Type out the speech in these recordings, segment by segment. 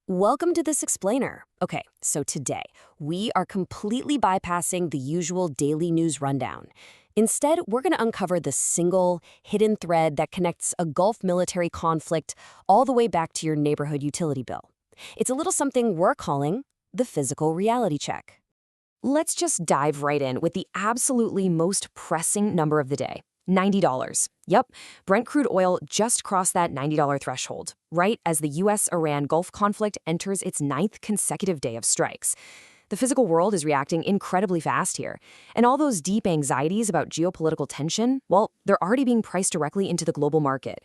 Welcome to this explainer. Okay, so today we are completely bypassing the usual daily news rundown. Instead, we're going to uncover the single, hidden thread that connects a Gulf military conflict all the way back to your neighborhood utility bill. It's a little something we're calling the physical reality check. Let's just dive right in with the absolutely most pressing number of the day. $90. Yep, Brent crude oil just crossed that $90 threshold, right as the US-Iran Gulf conflict enters its 9th consecutive day of strikes. The physical world is reacting incredibly fast here, and all those deep anxieties about geopolitical tension, well, they're already being priced directly into the global market.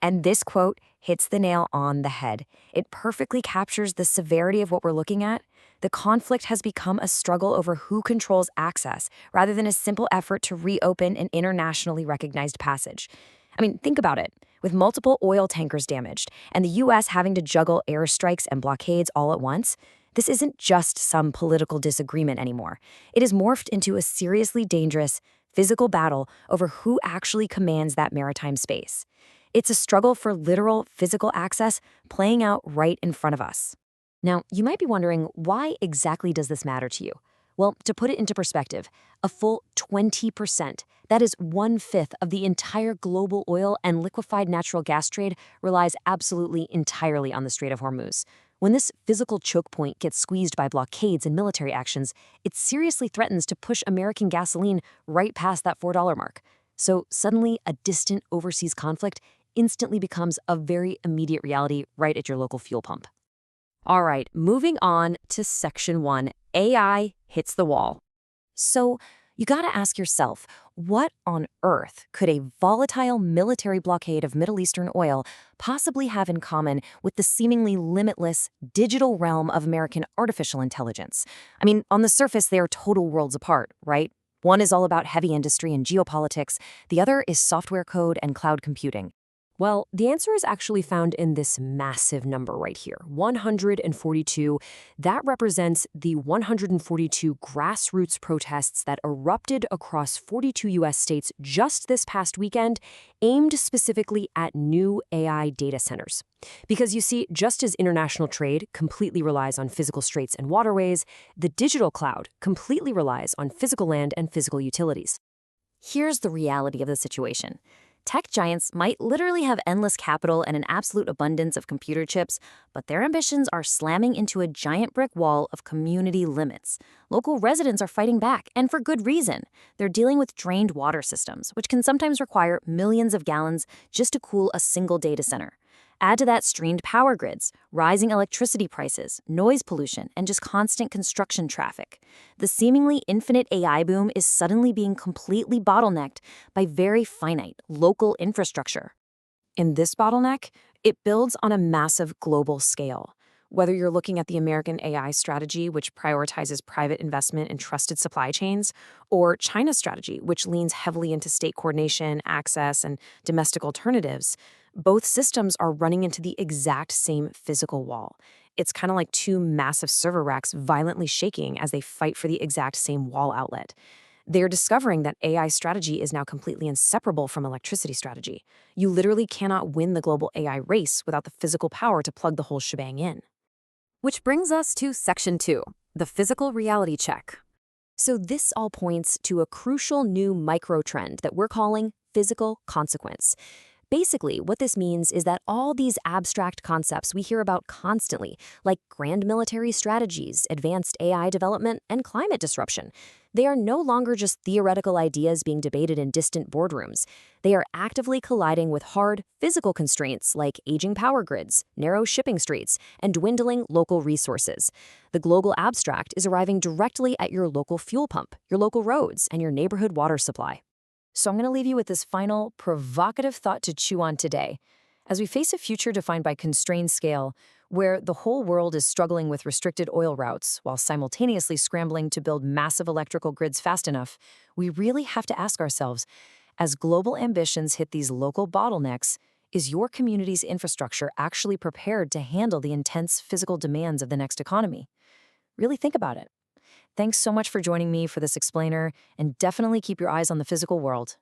And this quote hits the nail on the head. It perfectly captures the severity of what we're looking at. The conflict has become a struggle over who controls access, rather than a simple effort to reopen an internationally recognized passage. I mean, think about it. With multiple oil tankers damaged, and the U.S. having to juggle airstrikes and blockades all at once, this isn't just some political disagreement anymore. It has morphed into a seriously dangerous, physical battle over who actually commands that maritime space. It's a struggle for literal physical access playing out right in front of us. Now, you might be wondering, why exactly does this matter to you? Well, to put it into perspective, a full 20%, that is 1/5 of the entire global oil and liquefied natural gas trade, relies absolutely entirely on the Strait of Hormuz. When this physical choke point gets squeezed by blockades and military actions, it seriously threatens to push American gasoline right past that $4 mark. So suddenly, a distant overseas conflict instantly becomes a very immediate reality right at your local fuel pump. All right, moving on to Section 1, AI hits the wall. So you gotta ask yourself, what on earth could a volatile military blockade of Middle Eastern oil possibly have in common with the seemingly limitless digital realm of American artificial intelligence? I mean, on the surface, they are total worlds apart, right? One is all about heavy industry and geopolitics. The other is software code and cloud computing. Well, the answer is actually found in this massive number right here, 142. That represents the 142 grassroots protests that erupted across 42 U.S. states just this past weekend, aimed specifically at new AI data centers. Because you see, just as international trade completely relies on physical straits and waterways, the digital cloud completely relies on physical land and physical utilities. Here's the reality of the situation. Tech giants might literally have endless capital and an absolute abundance of computer chips, but their ambitions are slamming into a giant brick wall of community limits. Local residents are fighting back, and for good reason. They're dealing with drained water systems, which can sometimes require millions of gallons just to cool a single data center. Add to that strained power grids, rising electricity prices, noise pollution, and just constant construction traffic. The seemingly infinite AI boom is suddenly being completely bottlenecked by very finite local infrastructure. In this bottleneck, it builds on a massive global scale. Whether you're looking at the American AI strategy, which prioritizes private investment in trusted supply chains, or China's strategy, which leans heavily into state coordination, access, and domestic alternatives, both systems are running into the exact same physical wall. It's kind of like two massive server racks violently shaking as they fight for the exact same wall outlet. They're discovering that AI strategy is now completely inseparable from electricity strategy. You literally cannot win the global AI race without the physical power to plug the whole shebang in. Which brings us to Section 2, the physical reality check. So this all points to a crucial new micro-trend that we're calling physical consequence. Basically, what this means is that all these abstract concepts we hear about constantly, like grand military strategies, advanced AI development, and climate disruption, they are no longer just theoretical ideas being debated in distant boardrooms. They are actively colliding with hard, physical constraints like aging power grids, narrow shipping streets, and dwindling local resources. The global abstract is arriving directly at your local fuel pump, your local roads, and your neighborhood water supply. So I'm going to leave you with this final, provocative thought to chew on today. As we face a future defined by constrained scale, where the whole world is struggling with restricted oil routes while simultaneously scrambling to build massive electrical grids fast enough, we really have to ask ourselves, as global ambitions hit these local bottlenecks, is your community's infrastructure actually prepared to handle the intense physical demands of the next economy? Really think about it. Thanks so much for joining me for this explainer, and definitely keep your eyes on the physical world.